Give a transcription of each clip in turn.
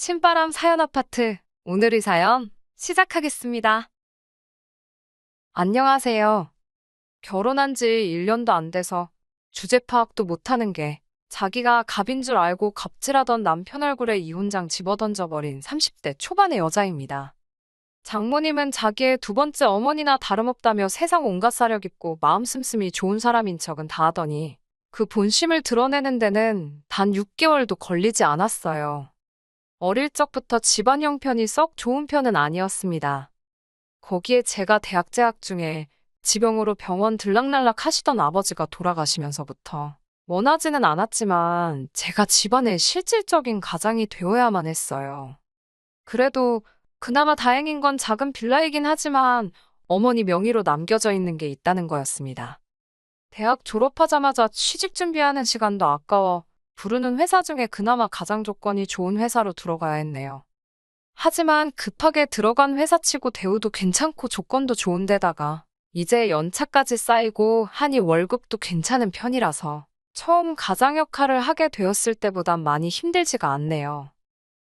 신바람 사연 아파트. 오늘의 사연 시작하겠습니다. 안녕하세요. 결혼한 지 1년도 안 돼서 주제 파악도 못하는 게 자기가 갑인 줄 알고 갑질하던 남편 얼굴에 이혼장 집어던져버린 30대 초반의 여자입니다. 장모님은 자기의 두 번째 어머니나 다름없다며 세상 온갖 사력 있고 마음 씀씀이 좋은 사람인 척은 다 하더니 그 본심을 드러내는 데는 단 6개월도 걸리지 않았어요. 어릴 적부터 집안 형편이 썩 좋은 편은 아니었습니다. 거기에 제가 대학 재학 중에 지병으로 병원 들락날락 하시던 아버지가 돌아가시면서부터 원하지는 않았지만 제가 집안의 실질적인 가장이 되어야만 했어요. 그래도 그나마 다행인 건 작은 빌라이긴 하지만 어머니 명의로 남겨져 있는 게 있다는 거였습니다. 대학 졸업하자마자 취직 준비하는 시간도 아까워 부르는 회사 중에 그나마 가장 조건이 좋은 회사로 들어가야 했네요. 하지만 급하게 들어간 회사치고 대우도 괜찮고 조건도 좋은데다가 이제 연차까지 쌓이고 하니 월급도 괜찮은 편이라서 처음 가장 역할을 하게 되었을 때보단 많이 힘들지가 않네요.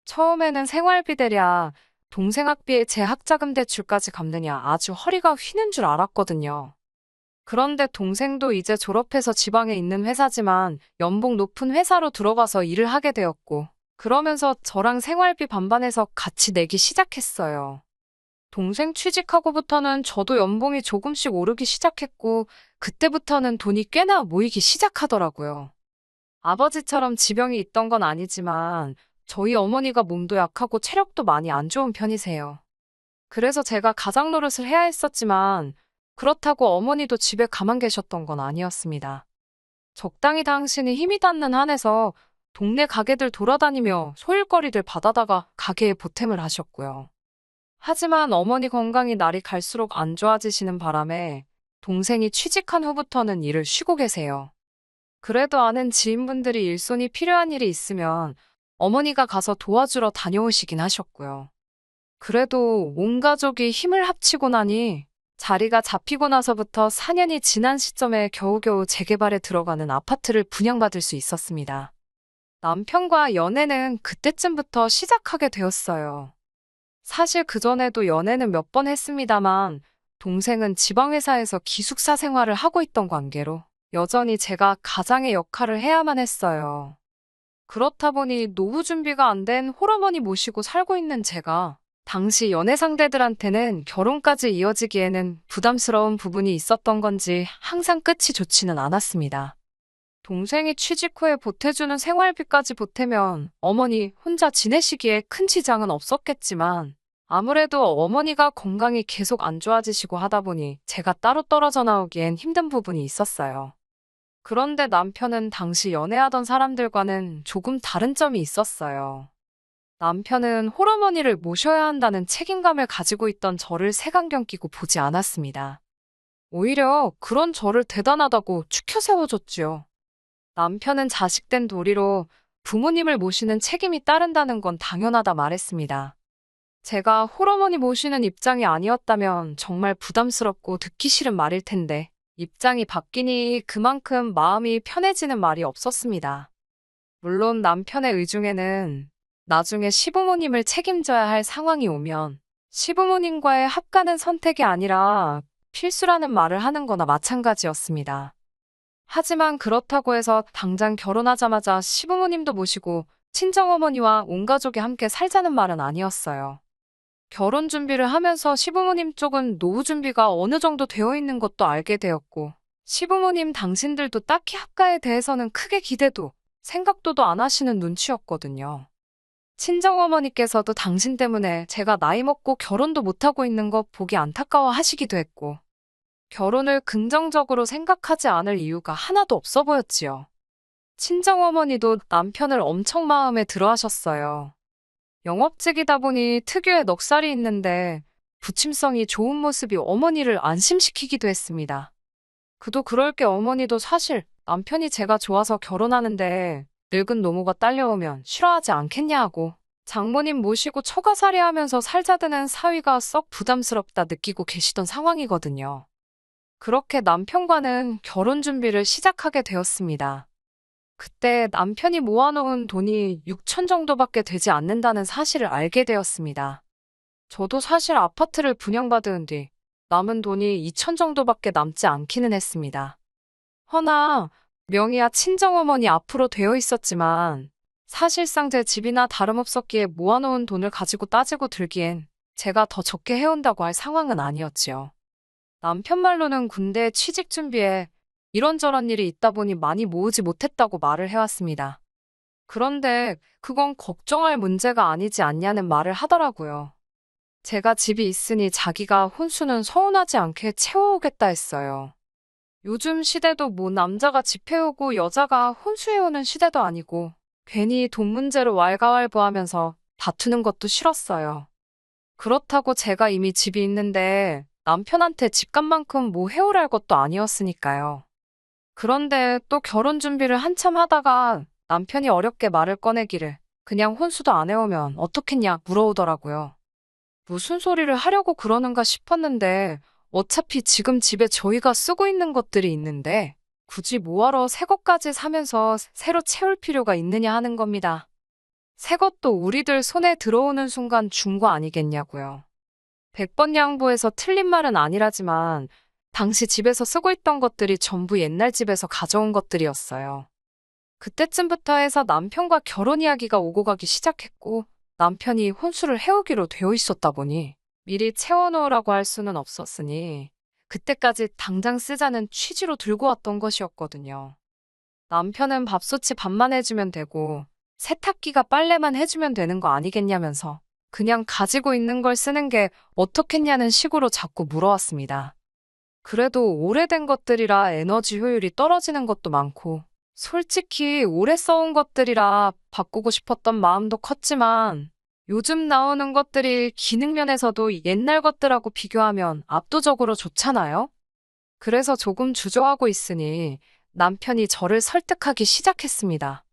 처음에는 생활비 대랴 동생 학비에 제 학자금 대출까지 갚느냐 아주 허리가 휘는 줄 알았거든요. 그런데 동생도 이제 졸업해서 지방에 있는 회사지만 연봉 높은 회사로 들어가서 일을 하게 되었고, 그러면서 저랑 생활비 반반해서 같이 내기 시작했어요. 동생 취직하고부터는 저도 연봉이 조금씩 오르기 시작했고, 그때부터는 돈이 꽤나 모이기 시작하더라고요. 아버지처럼 지병이 있던 건 아니지만, 저희 어머니가 몸도 약하고 체력도 많이 안 좋은 편이세요. 그래서 제가 가장 노릇을 해야 했었지만, 그렇다고 어머니도 집에 가만 계셨던 건 아니었습니다. 적당히 당신이 힘이 닿는 한에서 동네 가게들 돌아다니며 소일거리들 받아다가 가게에 보탬을 하셨고요. 하지만 어머니 건강이 날이 갈수록 안 좋아지시는 바람에 동생이 취직한 후부터는 일을 쉬고 계세요. 그래도 아는 지인분들이 일손이 필요한 일이 있으면 어머니가 가서 도와주러 다녀오시긴 하셨고요. 그래도 온 가족이 힘을 합치고 나니 자리가 잡히고 나서부터 4년이 지난 시점에 겨우겨우 재개발에 들어가는 아파트를 분양받을 수 있었습니다. 남편과 연애는 그때쯤부터 시작하게 되었어요. 사실 그전에도 연애는 몇 번 했습니다만 동생은 지방회사에서 기숙사 생활을 하고 있던 관계로 여전히 제가 가장의 역할을 해야만 했어요. 그렇다 보니 노후 준비가 안 된 홀어머니 모시고 살고 있는 제가 당시 연애 상대들한테는 결혼까지 이어지기에는 부담스러운 부분이 있었던 건지 항상 끝이 좋지는 않았습니다. 동생이 취직 후에 보태주는 생활비까지 보태면 어머니 혼자 지내시기에 큰 지장은 없었겠지만 아무래도 어머니가 건강이 계속 안 좋아지시고 하다 보니 제가 따로 떨어져 나오기엔 힘든 부분이 있었어요. 그런데 남편은 당시 연애하던 사람들과는 조금 다른 점이 있었어요. 남편은 홀어머니를 모셔야 한다는 책임감을 가지고 있던 저를 색안경 끼고 보지 않았습니다. 오히려 그런 저를 대단하다고 추켜 세워줬지요. 남편은 자식된 도리로 부모님을 모시는 책임이 따른다는 건 당연하다 말했습니다. 제가 홀어머니 모시는 입장이 아니었다면 정말 부담스럽고 듣기 싫은 말일 텐데 입장이 바뀌니 그만큼 마음이 편해지는 말이 없었습니다. 물론 남편의 의중에는 나중에 시부모님을 책임져야 할 상황이 오면 시부모님과의 합가는 선택이 아니라 필수라는 말을 하는 거나 마찬가지였습니다. 하지만 그렇다고 해서 당장 결혼하자마자 시부모님도 모시고 친정어머니와 온 가족이 함께 살자는 말은 아니었어요. 결혼 준비를 하면서 시부모님 쪽은 노후 준비가 어느 정도 되어 있는 것도 알게 되었고 시부모님 당신들도 딱히 합가에 대해서는 크게 기대도 생각도도 안 하시는 눈치였거든요. 친정어머니께서도 당신 때문에 제가 나이 먹고 결혼도 못하고 있는 거 보기 안타까워 하시기도 했고, 결혼을 긍정적으로 생각하지 않을 이유가 하나도 없어 보였지요. 친정어머니도 남편을 엄청 마음에 들어 하셨어요. 영업직이다 보니 특유의 넉살이 있는데 부침성이 좋은 모습이 어머니를 안심시키기도 했습니다. 그도 그럴 게 어머니도 사실 남편이 제가 좋아서 결혼하는데 늙은 노모가 딸려오면 싫어하지 않겠냐 하고 장모님 모시고 처가살이 하면서 살자드는 사위가 썩 부담스럽다 느끼고 계시던 상황이거든요. 그렇게 남편과는 결혼 준비를 시작하게 되었습니다. 그때 남편이 모아놓은 돈이 6천 정도밖에 되지 않는다는 사실을 알게 되었습니다. 저도 사실 아파트를 분양받은 뒤 남은 돈이 2천 정도밖에 남지 않기는 했습니다. 허나 명의야 친정어머니 앞으로 되어 있었지만 사실상 제 집이나 다름없었기에 모아놓은 돈을 가지고 따지고 들기엔 제가 더 적게 해온다고 할 상황은 아니었지요. 남편 말로는 군대 취직 준비에 이런저런 일이 있다 보니 많이 모으지 못했다고 말을 해왔습니다. 그런데 그건 걱정할 문제가 아니지 않냐는 말을 하더라고요. 제가 집이 있으니 자기가 혼수는 서운하지 않게 채워오겠다 했어요. 요즘 시대도 뭐 남자가 집 해오고 여자가 혼수해오는 시대도 아니고 괜히 돈 문제로 왈가왈부하면서 다투는 것도 싫었어요. 그렇다고 제가 이미 집이 있는데 남편한테 집값만큼 뭐 해오랄 것도 아니었으니까요. 그런데 또 결혼 준비를 한참 하다가 남편이 어렵게 말을 꺼내기를 그냥 혼수도 안 해오면 어떻겠냐 물어오더라고요. 무슨 소리를 하려고 그러는가 싶었는데 어차피 지금 집에 저희가 쓰고 있는 것들이 있는데 굳이 뭐하러 새 것까지 사면서 새로 채울 필요가 있느냐 하는 겁니다. 새 것도 우리들 손에 들어오는 순간 준 거 아니겠냐고요. 100번 양보해서 틀린 말은 아니라지만 당시 집에서 쓰고 있던 것들이 전부 옛날 집에서 가져온 것들이었어요. 그때쯤부터 해서 남편과 결혼 이야기가 오고 가기 시작했고 남편이 혼수를 해오기로 되어 있었다 보니 미리 채워놓으라고 할 수는 없었으니 그때까지 당장 쓰자는 취지로 들고 왔던 것이었거든요. 남편은 밥솥이 밥만 해주면 되고 세탁기가 빨래만 해주면 되는 거 아니겠냐면서 그냥 가지고 있는 걸 쓰는 게 어떻겠냐는 식으로 자꾸 물어왔습니다. 그래도 오래된 것들이라 에너지 효율이 떨어지는 것도 많고 솔직히 오래 써온 것들이라 바꾸고 싶었던 마음도 컸지만 요즘 나오는 것들이 기능면에서도 옛날 것들하고 비교하면 압도적으로 좋잖아요? 그래서 조금 주저하고 있으니 남편이 저를 설득하기 시작했습니다.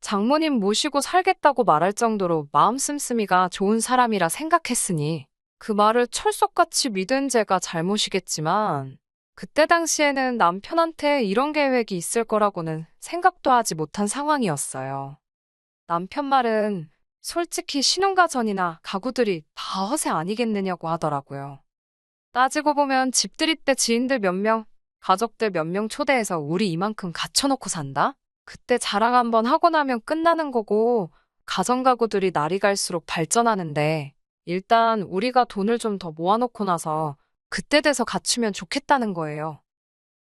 장모님 모시고 살겠다고 말할 정도로 마음 씀씀이가 좋은 사람이라 생각했으니 그 말을 철석같이 믿은 제가 잘못이겠지만 그때 당시에는 남편한테 이런 계획이 있을 거라고는 생각도 하지 못한 상황이었어요. 남편 말은 솔직히 신혼가 전이나 가구들이 다 허세 아니겠느냐고 하더라고요. 따지고 보면 집들이 때 지인들 몇 명, 가족들 몇 명 초대해서 우리 이만큼 갖춰놓고 산다? 그때 자랑 한번 하고 나면 끝나는 거고 가정가구들이 날이 갈수록 발전하는데 일단 우리가 돈을 좀 더 모아놓고 나서 그때 돼서 갖추면 좋겠다는 거예요.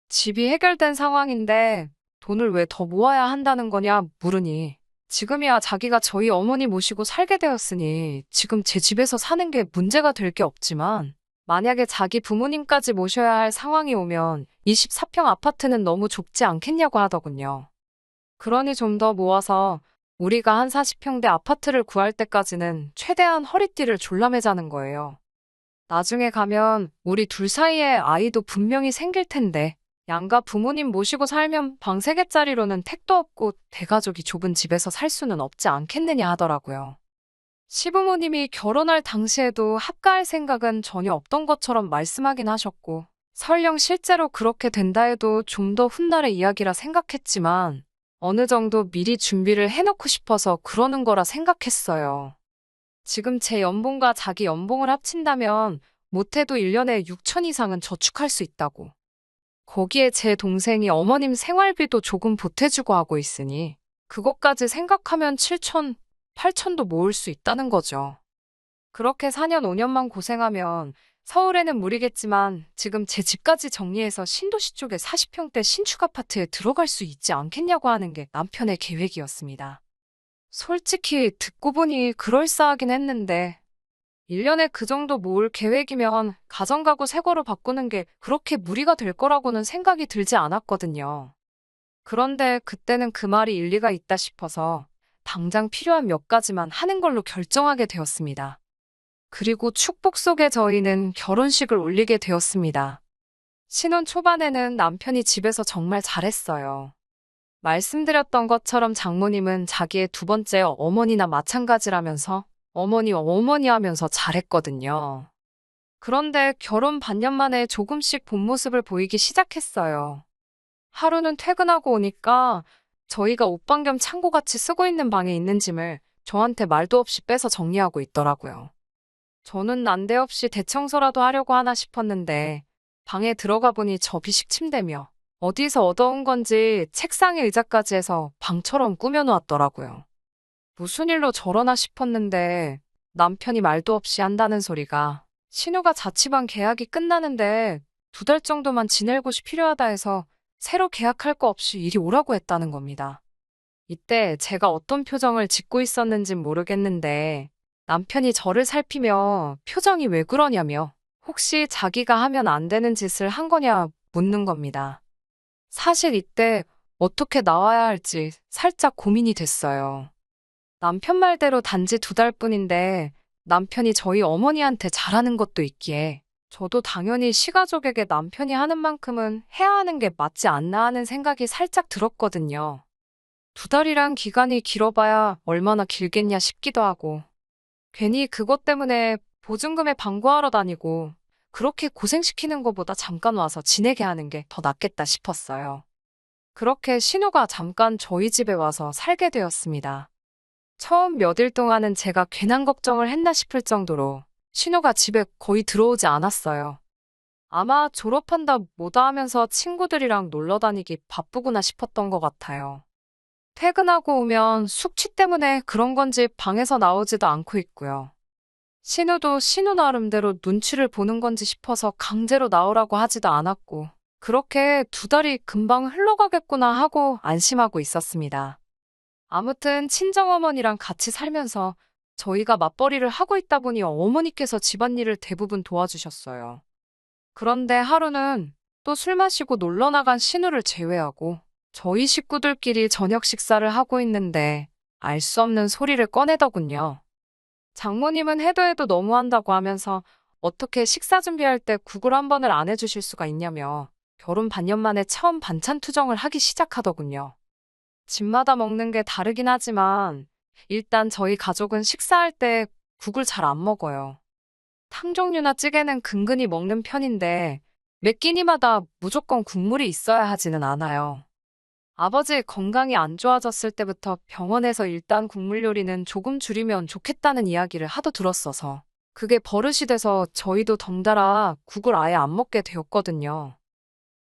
집이 해결된 상황인데 돈을 왜 더 모아야 한다는 거냐 물으니 지금이야 자기가 저희 어머니 모시고 살게 되었으니 지금 제 집에서 사는 게 문제가 될 게 없지만 만약에 자기 부모님까지 모셔야 할 상황이 오면 24평 아파트는 너무 좁지 않겠냐고 하더군요. 그러니 좀 더 모아서 우리가 한 40평대 아파트를 구할 때까지는 최대한 허리띠를 졸라매자는 거예요. 나중에 가면 우리 둘 사이에 아이도 분명히 생길 텐데 양가 부모님 모시고 살면 방 3개짜리로는 택도 없고 대가족이 좁은 집에서 살 수는 없지 않겠느냐 하더라고요. 시부모님이 결혼할 당시에도 합가할 생각은 전혀 없던 것처럼 말씀하긴 하셨고 설령 실제로 그렇게 된다 해도 좀 더 훗날의 이야기라 생각했지만 어느 정도 미리 준비를 해놓고 싶어서 그러는 거라 생각했어요. 지금 제 연봉과 자기 연봉을 합친다면 못해도 1년에 6천 이상은 저축할 수 있다고. 거기에 제 동생이 어머님 생활비도 조금 보태주고 하고 있으니 그것까지 생각하면 7천, 8천도 모을 수 있다는 거죠. 그렇게 4년, 5년만 고생하면 서울에는 무리겠지만 지금 제 집까지 정리해서 신도시 쪽에 40평대 신축 아파트에 들어갈 수 있지 않겠냐고 하는 게 남편의 계획이었습니다. 솔직히 듣고 보니 그럴싸하긴 했는데 1년에 그 정도 모을 계획이면 가정가구 새 거로 바꾸는 게 그렇게 무리가 될 거라고는 생각이 들지 않았거든요. 그런데 그때는 그 말이 일리가 있다 싶어서 당장 필요한 몇 가지만 하는 걸로 결정하게 되었습니다. 그리고 축복 속에 저희는 결혼식을 올리게 되었습니다. 신혼 초반에는 남편이 집에서 정말 잘했어요. 말씀드렸던 것처럼 장모님은 자기의 두 번째 어머니나 마찬가지라면서 어머니 하면서 잘했거든요. 그런데 결혼 반년 만에 조금씩 본 모습을 보이기 시작했어요. 하루는 퇴근하고 오니까 저희가 옷방 겸 창고같이 쓰고 있는 방에 있는 짐을 저한테 말도 없이 빼서 정리하고 있더라고요. 저는 난데없이 대청소라도 하려고 하나 싶었는데 방에 들어가 보니 접이식 침대며 어디서 얻어온 건지 책상에 의자까지 해서 방처럼 꾸며놓았더라고요. 무슨 일로 저러나 싶었는데 남편이 말도 없이 한다는 소리가 신우가 자취방 계약이 끝나는데 2달 정도만 지낼 곳이 필요하다 해서 새로 계약할 거 없이 이리 오라고 했다는 겁니다. 이때 제가 어떤 표정을 짓고 있었는진 모르겠는데 남편이 저를 살피며 표정이 왜 그러냐며 혹시 자기가 하면 안 되는 짓을 한 거냐 묻는 겁니다. 사실 이때 어떻게 나와야 할지 살짝 고민이 됐어요. 남편 말대로 단지 2달뿐인데 남편이 저희 어머니한테 잘하는 것도 있기에 저도 당연히 시가족에게 남편이 하는 만큼은 해야 하는 게 맞지 않나 하는 생각이 살짝 들었거든요. 2달이란 기간이 길어봐야 얼마나 길겠냐 싶기도 하고 괜히 그것 때문에 보증금에 방구하러 다니고 그렇게 고생시키는 것보다 잠깐 와서 지내게 하는 게 더 낫겠다 싶었어요. 그렇게 신우가 잠깐 저희 집에 와서 살게 되었습니다. 처음 몇 일 동안은 제가 괜한 걱정을 했나 싶을 정도로 신우가 집에 거의 들어오지 않았어요. 아마 졸업한다 뭐다 하면서 친구들이랑 놀러 다니기 바쁘구나 싶었던 것 같아요. 퇴근하고 오면 숙취 때문에 그런 건지 방에서 나오지도 않고 있고요. 신우도 신우 나름대로 눈치를 보는 건지 싶어서 강제로 나오라고 하지도 않았고 그렇게 2달이 금방 흘러가겠구나 하고 안심하고 있었습니다. 아무튼 친정어머니랑 같이 살면서 저희가 맞벌이를 하고 있다 보니 어머니께서 집안일을 대부분 도와주셨어요. 그런데 하루는 또 술 마시고 놀러 나간 신우를 제외하고 저희 식구들끼리 저녁 식사를 하고 있는데 알 수 없는 소리를 꺼내더군요. 장모님은 해도 해도 너무한다고 하면서 어떻게 식사 준비할 때 국을 한 번을 안 해주실 수가 있냐며 결혼 반년 만에 처음 반찬 투정을 하기 시작하더군요. 집마다 먹는 게 다르긴 하지만 일단 저희 가족은 식사할 때 국을 잘 안 먹어요. 탕 종류나 찌개는 근근히 먹는 편인데 매 끼니마다 무조건 국물이 있어야 하지는 않아요. 아버지 건강이 안 좋아졌을 때부터 병원에서 일단 국물 요리는 조금 줄이면 좋겠다는 이야기를 하도 들었어서 그게 버릇이 돼서 저희도 덩달아 국을 아예 안 먹게 되었거든요.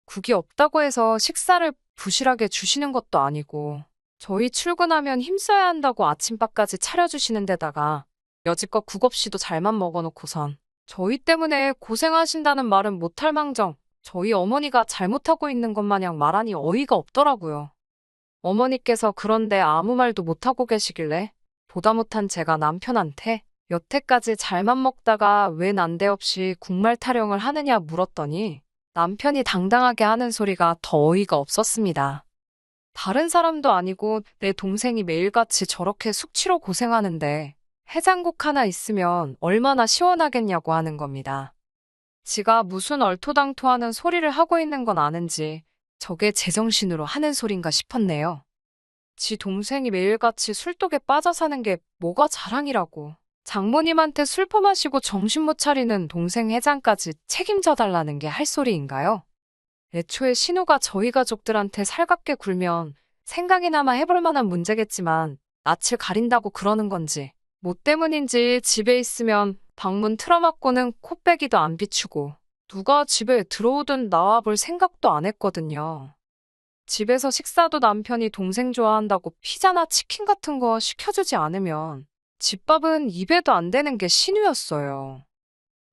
국이 없다고 해서 식사를 부실하게 주시는 것도 아니고 저희 출근하면 힘써야 한다고 아침밥까지 차려주시는 데다가 여지껏 국 없이도 잘만 먹어놓고선 저희 때문에 고생하신다는 말은 못할 망정 저희 어머니가 잘못하고 있는 것 마냥 말하니 어이가 없더라고요. 어머니께서 그런데 아무 말도 못하고 계시길래 보다 못한 제가 남편한테 여태까지 잘만 먹다가 왜 난데없이 국말 타령을 하느냐 물었더니 남편이 당당하게 하는 소리가 더 어이가 없었습니다. 다른 사람도 아니고 내 동생이 매일같이 저렇게 숙취로 고생하는데 해장국 하나 있으면 얼마나 시원하겠냐고 하는 겁니다. 지가 무슨 얼토당토하는 소리를 하고 있는 건 아는지 저게 제정신으로 하는 소린가 싶었네요. 지 동생이 매일같이 술독에 빠져 사는 게 뭐가 자랑이라고. 장모님한테 술 퍼마시고 정신 못 차리는 동생 회장까지 책임져 달라는 게 할 소리인가요? 애초에 신우가 저희 가족들한테 살갑게 굴면 생각이나마 해볼 만한 문제겠지만 낯을 가린다고 그러는 건지 뭐 때문인지 집에 있으면 방문 틀어막고는 코빼기도 안 비추고 누가 집에 들어오든 나와볼 생각도 안 했거든요. 집에서 식사도 남편이 동생 좋아한다고 피자나 치킨 같은 거 시켜주지 않으면 집밥은 입에도 안 되는 게 신우였어요.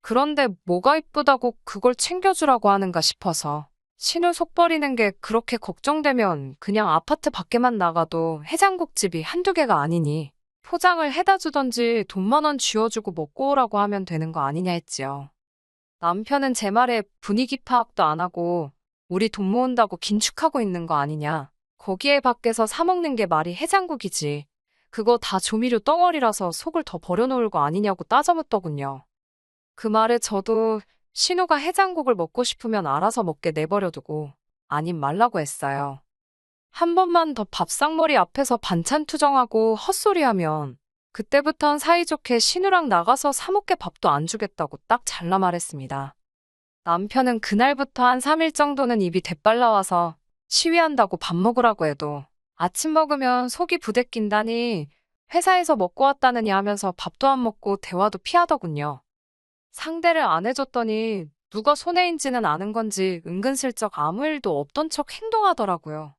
그런데 뭐가 이쁘다고 그걸 챙겨주라고 하는가 싶어서 신우 속 버리는 게 그렇게 걱정되면 그냥 아파트 밖에만 나가도 해장국집이 한두 개가 아니니 포장을 해다 주던지 돈 10,000원 쥐어주고 먹고 오라고 하면 되는 거 아니냐 했지요. 남편은 제 말에 분위기 파악도 안 하고 우리 돈 모은다고 긴축하고 있는 거 아니냐. 거기에 밖에서 사 먹는 게 말이 해장국이지. 그거 다 조미료 덩어리라서 속을 더 버려놓을 거 아니냐고 따져묻더군요. 그 말에 저도 신우가 해장국을 먹고 싶으면 알아서 먹게 내버려두고 아님 말라고 했어요. 한 번만 더 밥상머리 앞에서 반찬 투정하고 헛소리하면 그때부턴 사이좋게 신우랑 나가서 사 먹게 밥도 안 주겠다고 딱 잘라 말했습니다. 남편은 그날부터 한 3일 정도는 입이 대빨 나와서 시위한다고 밥 먹으라고 해도 아침 먹으면 속이 부대낀다니 회사에서 먹고 왔다느니 하면서 밥도 안 먹고 대화도 피하더군요. 상대를 안 해줬더니 누가 손해인지는 아는 건지 은근슬쩍 아무 일도 없던 척 행동하더라고요.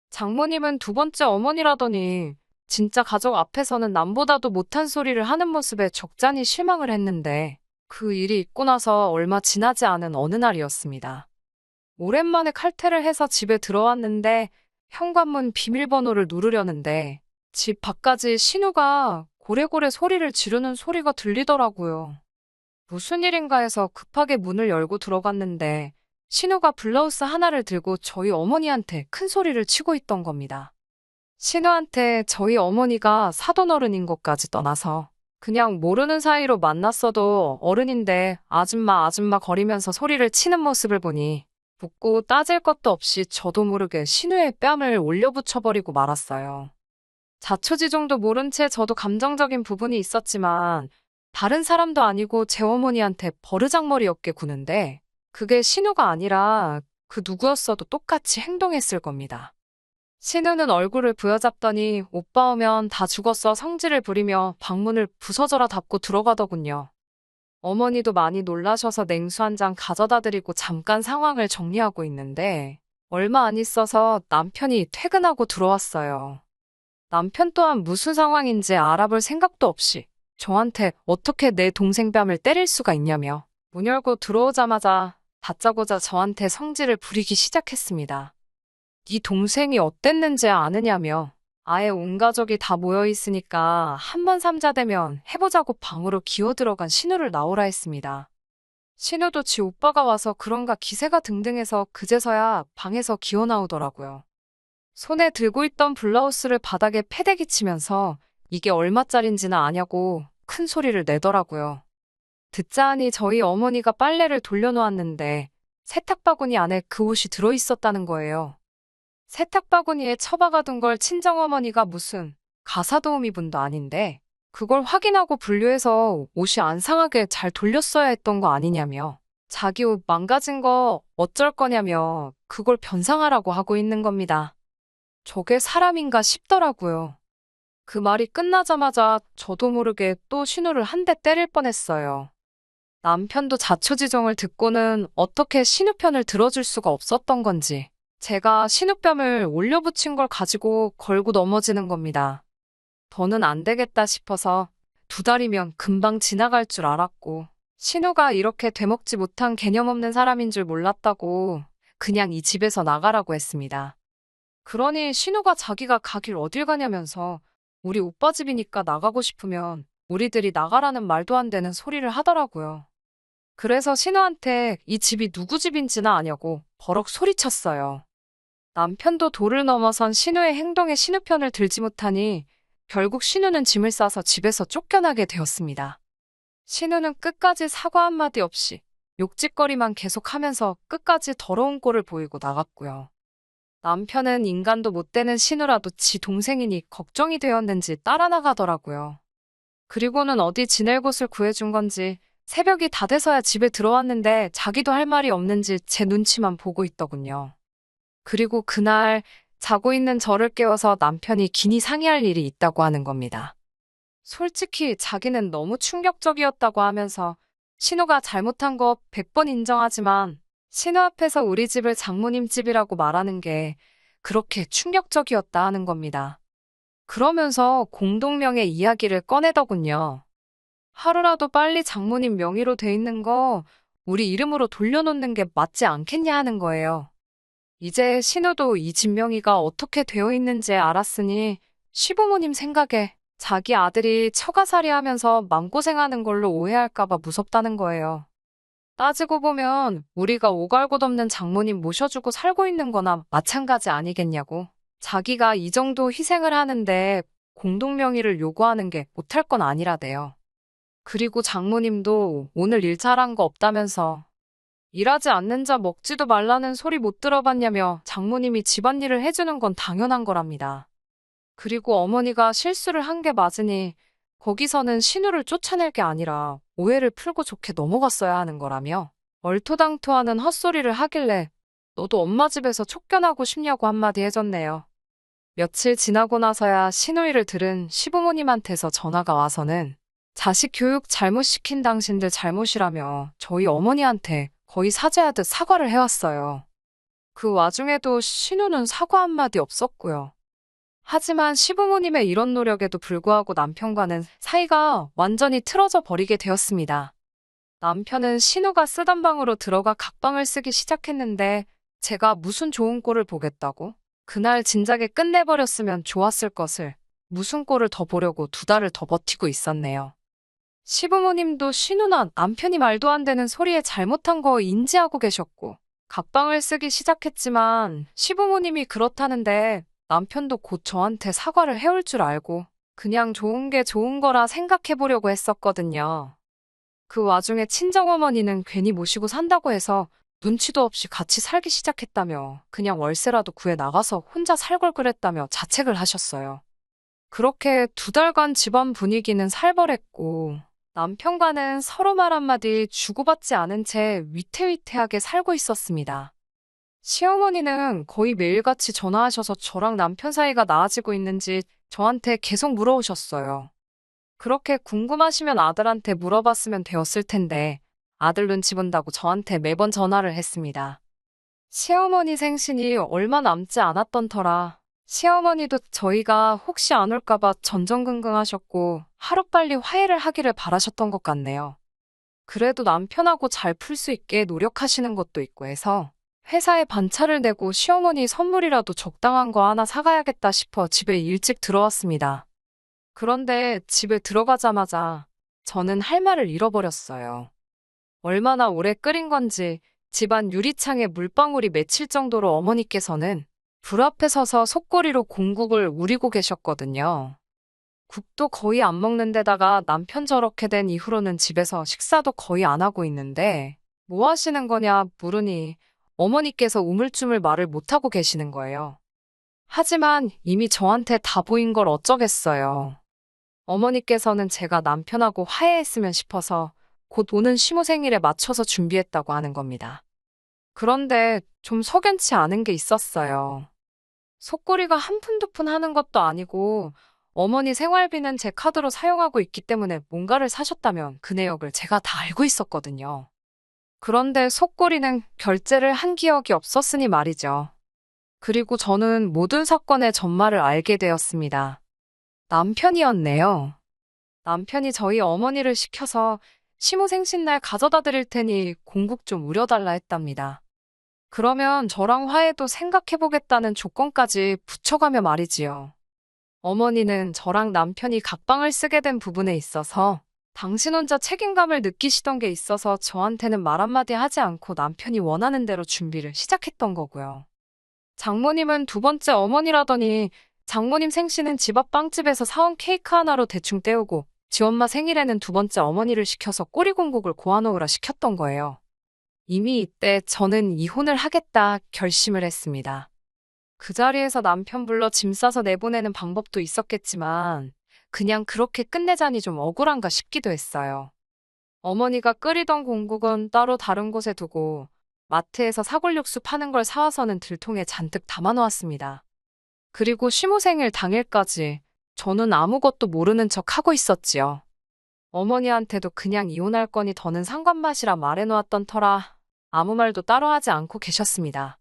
장모님은 두 번째 어머니라더니 진짜 가족 앞에서는 남보다도 못한 소리를 하는 모습에 적잖이 실망을 했는데 그 일이 있고 나서 얼마 지나지 않은 어느 날이었습니다. 오랜만에 칼퇴를 해서 집에 들어왔는데 현관문 비밀번호를 누르려는데 집 밖까지 신우가 고래고래 소리를 지르는 소리가 들리더라고요. 무슨 일인가 해서 급하게 문을 열고 들어갔는데 신우가 블라우스 하나를 들고 저희 어머니한테 큰 소리를 치고 있던 겁니다. 신우한테 저희 어머니가 사돈어른인 것까지 떠나서 그냥 모르는 사이로 만났어도 어른인데 아줌마 아줌마 거리면서 소리를 치는 모습을 보니 묻고 따질 것도 없이 저도 모르게 신우의 뺨을 올려붙여버리고 말았어요. 자초지종도 모른 채 저도 감정적인 부분이 있었지만 다른 사람도 아니고 제 어머니한테 버르장머리였게 구는데 그게 신우가 아니라 그 누구였어도 똑같이 행동했을 겁니다. 신우는 얼굴을 부여잡더니 오빠 오면 다 죽었어 성질을 부리며 방문을 부서져라 닫고 들어가더군요. 어머니도 많이 놀라셔서 냉수 한 잔 가져다 드리고 잠깐 상황을 정리하고 있는데 얼마 안 있어서 남편이 퇴근하고 들어왔어요. 남편 또한 무슨 상황인지 알아볼 생각도 없이 저한테 어떻게 내 동생 뺨을 때릴 수가 있냐며 문 열고 들어오자마자 다짜고짜 저한테 성질을 부리기 시작했습니다. 네 동생이 어땠는지 아느냐며 아예 온 가족이 다 모여 있으니까 한 번 삼자되면 해보자고 방으로 기어 들어간 신우를 나오라 했습니다. 신우도 지 오빠가 와서 그런가 기세가 등등해서 그제서야 방에서 기어 나오더라고요. 손에 들고 있던 블라우스를 바닥에 패대기 치면서 이게 얼마짜린지는 아냐고 큰 소리를 내더라고요. 듣자 하니 저희 어머니가 빨래를 돌려놓았는데 세탁바구니 안에 그 옷이 들어있었다는 거예요. 세탁바구니에 처박아둔 걸 친정어머니가 무슨 가사도우미 분도 아닌데 그걸 확인하고 분류해서 옷이 안 상하게 잘 돌렸어야 했던 거 아니냐며 자기 옷 망가진 거 어쩔 거냐며 그걸 변상하라고 하고 있는 겁니다. 저게 사람인가 싶더라고요. 그 말이 끝나자마자 저도 모르게 또 신우를 한 대 때릴 뻔했어요. 남편도 자초지종을 듣고는 어떻게 신우 편을 들어줄 수가 없었던 건지 제가 신우뺨을 올려붙인 걸 가지고 걸고 넘어지는 겁니다. 더는 안 되겠다 싶어서 두 달이면 금방 지나갈 줄 알았고 신우가 이렇게 되먹지 못한 개념 없는 사람인 줄 몰랐다고 그냥 이 집에서 나가라고 했습니다. 그러니 신우가 자기가 가길 어딜 가냐면서 우리 오빠 집이니까 나가고 싶으면 우리들이 나가라는 말도 안 되는 소리를 하더라고요. 그래서 신우한테 이 집이 누구 집인지나 아냐고 버럭 소리쳤어요. 남편도 도를 넘어선 신우의 행동에 신우 편을 들지 못하니 결국 신우는 짐을 싸서 집에서 쫓겨나게 되었습니다. 신우는 끝까지 사과 한마디 없이 욕짓거리만 계속하면서 끝까지 더러운 꼴을 보이고 나갔고요. 남편은 인간도 못 되는 신우라도 지 동생이니 걱정이 되었는지 따라 나가더라고요. 그리고는 어디 지낼 곳을 구해준 건지 새벽이 다 돼서야 집에 들어왔는데 자기도 할 말이 없는지 제 눈치만 보고 있더군요. 그리고 그날 자고 있는 저를 깨워서 남편이 긴히 상의할 일이 있다고 하는 겁니다. 솔직히 자기는 너무 충격적이었다고 하면서 신우가 잘못한 거 100번 인정하지만 신우 앞에서 우리 집을 장모님 집이라고 말하는 게 그렇게 충격적이었다 하는 겁니다. 그러면서 공동명의 이야기를 꺼내더군요. 하루라도 빨리 장모님 명의로 돼 있는 거 우리 이름으로 돌려놓는 게 맞지 않겠냐 하는 거예요. 이제 신우도 이 집 명의가 어떻게 되어 있는지 알았으니 시부모님 생각에 자기 아들이 처가살이 하면서 맘고생하는 걸로 오해할까봐 무섭다는 거예요. 따지고 보면 우리가 오갈곳없는 장모님 모셔주고 살고 있는 거나 마찬가지 아니겠냐고. 자기가 이 정도 희생을 하는데 공동명의를 요구하는 게 못할 건 아니라대요. 그리고 장모님도 오늘 일 잘한 거 없다면서 일하지 않는 자 먹지도 말라는 소리 못 들어봤냐며 장모님이 집안일을 해주는 건 당연한 거랍니다. 그리고 어머니가 실수를 한 게 맞으니 거기서는 신우를 쫓아낼 게 아니라 오해를 풀고 좋게 넘어갔어야 하는 거라며 얼토당토하는 헛소리를 하길래 너도 엄마 집에서 쫓겨나고 싶냐고 한마디 해줬네요. 며칠 지나고 나서야 시누이를 들은 시부모님한테서 전화가 와서는 자식 교육 잘못 시킨 당신들 잘못이라며 저희 어머니한테 거의 사죄하듯 사과를 해왔어요. 그 와중에도 신우는 사과 한마디 없었고요. 하지만 시부모님의 이런 노력에도 불구하고 남편과는 사이가 완전히 틀어져 버리게 되었습니다. 남편은 신우가 쓰던 방으로 들어가 각방을 쓰기 시작했는데 제가 무슨 좋은 꼴을 보겠다고? 그날 진작에 끝내버렸으면 좋았을 것을 무슨 꼴을 더 보려고 2달을 더 버티고 있었네요. 시부모님도 신우나 남편이 말도 안 되는 소리에 잘못한 거 인지하고 계셨고 각방을 쓰기 시작했지만 시부모님이 그렇다는데 남편도 곧 저한테 사과를 해올 줄 알고 그냥 좋은 게 좋은 거라 생각해 보려고 했었거든요. 그 와중에 친정어머니는 괜히 모시고 산다고 해서 눈치도 없이 같이 살기 시작했다며 그냥 월세라도 구해 나가서 혼자 살 걸 그랬다며 자책을 하셨어요. 그렇게 2달간 집안 분위기는 살벌했고 남편과는 서로 말 한마디 주고받지 않은 채 위태위태하게 살고 있었습니다. 시어머니는 거의 매일같이 전화하셔서 저랑 남편 사이가 나아지고 있는지 저한테 계속 물어오셨어요. 그렇게 궁금하시면 아들한테 물어봤으면 되었을 텐데 아들 눈치 본다고 저한테 매번 전화를 했습니다. 시어머니 생신이 얼마 남지 않았던 터라 시어머니도 저희가 혹시 안 올까봐 전전긍긍하셨고 하루빨리 화해를 하기를 바라셨던 것 같네요. 그래도 남편하고 잘 풀 수 있게 노력하시는 것도 있고 해서 회사에 반차를 내고 시어머니 선물이라도 적당한 거 하나 사가야겠다 싶어 집에 일찍 들어왔습니다. 그런데 집에 들어가자마자 저는 할 말을 잃어버렸어요. 얼마나 오래 끓인 건지 집안 유리창에 물방울이 맺힐 정도로 어머니께서는 불 앞에 서서 속꼬리로 공국을 우리고 계셨거든요. 국도 거의 안 먹는 데다가 남편 저렇게 된 이후로는 집에서 식사도 거의 안 하고 있는데 뭐 하시는 거냐 물으니 어머니께서 우물쭈물 말을 못하고 계시는 거예요. 하지만 이미 저한테 다 보인 걸 어쩌겠어요. 어머니께서는 제가 남편하고 화해했으면 싶어서 곧 오는 시모 생일에 맞춰서 준비했다고 하는 겁니다. 그런데 좀 석연치 않은 게 있었어요. 속꼬리가 한 푼 두 푼 하는 것도 아니고 어머니 생활비는 제 카드로 사용하고 있기 때문에 뭔가를 사셨다면 그 내역을 제가 다 알고 있었거든요. 그런데 속꼬리는 결제를 한 기억이 없었으니 말이죠. 그리고 저는 모든 사건의 전말을 알게 되었습니다. 남편이었네요. 남편이 저희 어머니를 시켜서 시모 생신날 가져다 드릴 테니 공국 좀 우려달라 했답니다. 그러면 저랑 화해도 생각해보겠다는 조건까지 붙여가며 말이지요. 어머니는 저랑 남편이 각방을 쓰게 된 부분에 있어서 당신 혼자 책임감을 느끼시던 게 있어서 저한테는 말 한마디 하지 않고 남편이 원하는 대로 준비를 시작했던 거고요. 장모님은 2번째 어머니라더니 장모님 생신은 집 앞 빵집에서 사온 케이크 하나로 대충 때우고 지 엄마 생일에는 2번째 어머니를 시켜서 꼬리공국을 고아놓으라 시켰던 거예요. 이미 이때 저는 이혼을 하겠다 결심을 했습니다. 그 자리에서 남편 불러 짐 싸서 내보내는 방법도 있었겠지만 그냥 그렇게 끝내자니 좀 억울한가 싶기도 했어요. 어머니가 끓이던 공국은 따로 다른 곳에 두고 마트에서 사골육수 파는 걸 사와서는 들통에 잔뜩 담아놓았습니다. 그리고 시모 생일 당일까지 저는 아무것도 모르는 척 하고 있었지요. 어머니한테도 그냥 이혼할 거니 더는 상관마시라 말해놓았던 터라 아무 말도 따로 하지 않고 계셨습니다.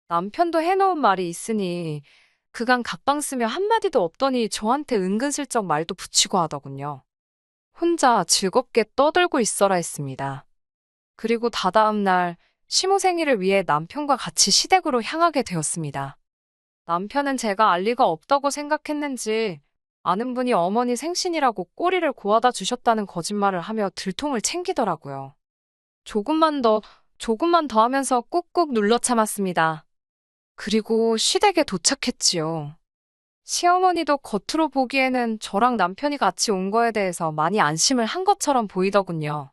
남편도 해놓은 말이 있으니 그간 각방 쓰며 한마디도 없더니 저한테 은근슬쩍 말도 붙이고 하더군요. 혼자 즐겁게 떠들고 있어라 했습니다. 그리고 다다음 날 시모 생일을 위해 남편과 같이 시댁으로 향하게 되었습니다. 남편은 제가 알 리가 없다고 생각했는지 아는 분이 어머니 생신이라고 꼬리를 고아다 주셨다는 거짓말을 하며 들통을 챙기더라고요. 조금만 더 하면서 꾹꾹 눌러 참았습니다. 그리고 시댁에 도착했지요. 시어머니도 겉으로 보기에는 저랑 남편이 같이 온 거에 대해서 많이 안심을 한 것처럼 보이더군요.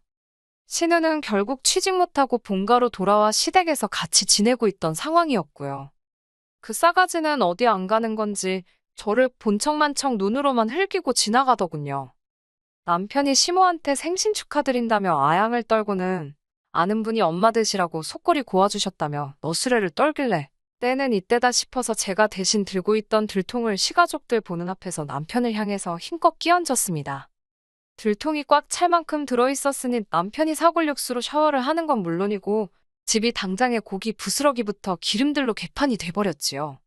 신우는 결국 취직 못하고 본가로 돌아와 시댁에서 같이 지내고 있던 상황이었고요. 그 싸가지는 어디 안 가는 건지 저를 본척만척 눈으로만 흘기고 지나가더군요. 남편이 시모한테 생신 축하드린다며 아양을 떨고는 아는 분이 엄마 되시라고 속골이 고아주셨다며 너스레를 떨길래 때는 이때다 싶어서 제가 대신 들고 있던 들통을 시가족들 보는 앞에서 남편을 향해서 힘껏 끼얹었습니다. 들통이 꽉 찰 만큼 들어있었으니 남편이 사골육수로 샤워를 하는 건 물론이고 집이 당장에 고기 부스러기부터 기름들로 개판이 돼버렸지요.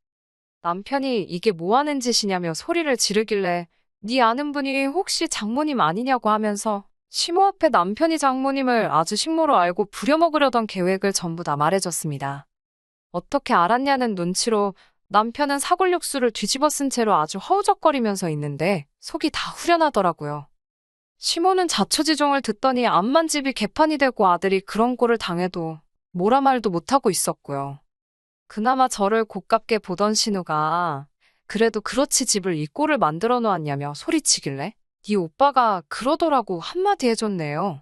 남편이 이게 뭐 하는 짓이냐며 소리를 지르길래 네 아는 분이 혹시 장모님 아니냐고 하면서 시모 앞에 남편이 장모님을 아주 식모로 알고 부려먹으려던 계획을 전부 다 말해줬습니다. 어떻게 알았냐는 눈치로 남편은 사골육수를 뒤집어 쓴 채로 아주 허우적거리면서 있는데 속이 다 후련하더라고요. 시모는 자초지종을 듣더니 암만 집이 개판이 되고 아들이 그런 꼴을 당해도 뭐라 말도 못하고 있었고요. 그나마 저를 고깝게 보던 신우가 그래도 그렇지 집을 이 꼴을 만들어 놓았냐며 소리치길래 네 오빠가 그러더라고 한마디 해줬네요.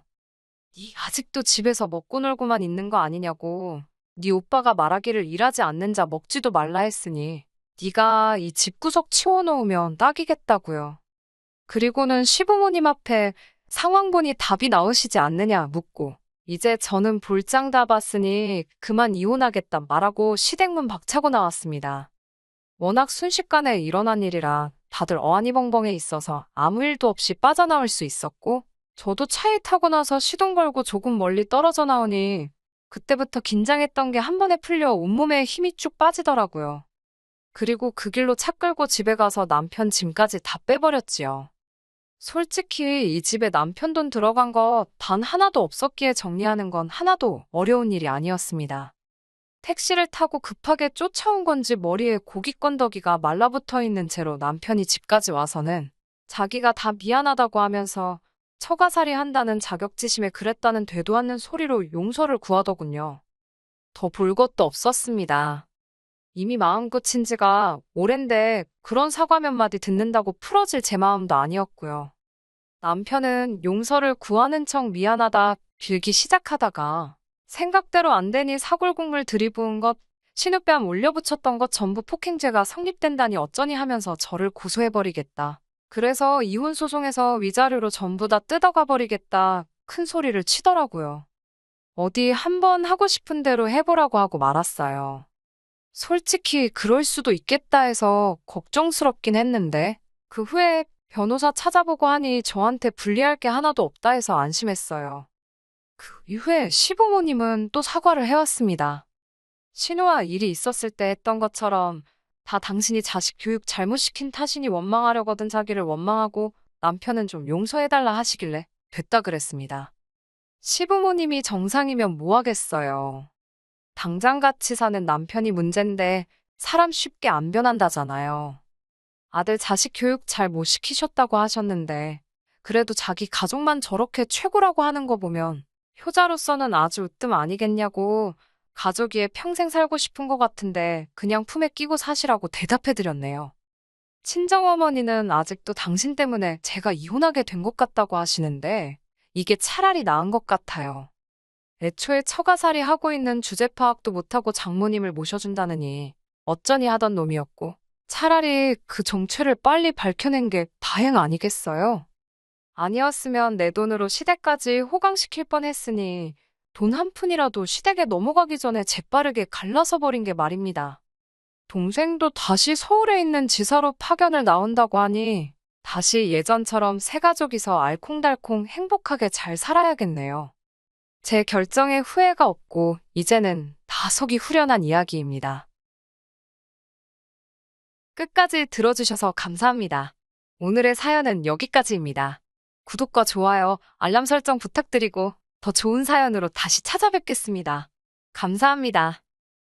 네 아직도 집에서 먹고 놀고만 있는 거 아니냐고. 네 오빠가 말하기를 일하지 않는 자 먹지도 말라 했으니 네가 이 집구석 치워놓으면 딱이겠다고요. 그리고는 시부모님 앞에 상황 보니 답이 나오시지 않느냐 묻고 이제 저는 볼장 다 봤으니 그만 이혼하겠다 말하고 시댁문 박차고 나왔습니다. 워낙 순식간에 일어난 일이라 다들 어안이벙벙해 있어서 아무 일도 없이 빠져나올 수 있었고 저도 차에 타고 나서 시동 걸고 조금 멀리 떨어져 나오니 그때부터 긴장했던 게 한 번에 풀려 온몸에 힘이 쭉 빠지더라고요. 그리고 그 길로 차 끌고 집에 가서 남편 짐까지 다 빼버렸지요. 솔직히 이 집에 남편 돈 들어간 거 단 하나도 없었기에 정리하는 건 하나도 어려운 일이 아니었습니다. 택시를 타고 급하게 쫓아온 건지 머리에 고기 건더기가 말라붙어 있는 채로 남편이 집까지 와서는 자기가 다 미안하다고 하면서 처가살이 한다는 자격지심에 그랬다는 되도 않는 소리로 용서를 구하더군요. 더 볼 것도 없었습니다. 이미 마음 고친 지가 오랜데 그런 사과 몇 마디 듣는다고 풀어질 제 마음도 아니었고요. 남편은 용서를 구하는 척 미안하다 빌기 시작하다가 생각대로 안 되니 사골국물 들이부은 것, 신우뺨 올려붙였던 것 전부 폭행죄가 성립된다니 어쩌니 하면서 저를 고소해버리겠다. 그래서 이혼 소송에서 위자료로 전부 다 뜯어가 버리겠다 큰 소리를 치더라고요. 어디 한번 하고 싶은 대로 해보라고 하고 말았어요. 솔직히 그럴 수도 있겠다 해서 걱정스럽긴 했는데 그 후에 변호사 찾아보고 하니 저한테 불리할 게 하나도 없다 해서 안심했어요. 그 이후에 시부모님은 또 사과를 해왔습니다. 신우와 일이 있었을 때 했던 것처럼 다 당신이 자식 교육 잘못시킨 탓이니 원망하려거든 자기를 원망하고 남편은 좀 용서해달라 하시길래 됐다 그랬습니다. 시부모님이 정상이면 뭐 하겠어요. 당장 같이 사는 남편이 문제인데 사람 쉽게 안 변한다잖아요. 아들 자식 교육 잘 못 시키셨다고 하셨는데 그래도 자기 가족만 저렇게 최고라고 하는 거 보면 효자로서는 아주 으뜸 아니겠냐고 가족이에 평생 살고 싶은 것 같은데 그냥 품에 끼고 사시라고 대답해드렸네요. 친정어머니는 아직도 당신 때문에 제가 이혼하게 된 것 같다고 하시는데 이게 차라리 나은 것 같아요. 애초에 처가살이 하고 있는 주제 파악도 못하고 장모님을 모셔준다느니 어쩌니 하던 놈이었고 차라리 그 정체를 빨리 밝혀낸 게 다행 아니겠어요? 아니었으면 내 돈으로 시댁까지 호강시킬 뻔했으니 돈 한 푼이라도 시댁에 넘어가기 전에 재빠르게 갈라서 버린 게 말입니다. 동생도 다시 서울에 있는 지사로 파견을 나온다고 하니 다시 예전처럼 새 가족이서 알콩달콩 행복하게 잘 살아야겠네요. 제 결정에 후회가 없고 이제는 다 속이 후련한 이야기입니다. 끝까지 들어주셔서 감사합니다. 오늘의 사연은 여기까지입니다. 구독과 좋아요, 알람 설정 부탁드리고 더 좋은 사연으로 다시 찾아뵙겠습니다. 감사합니다.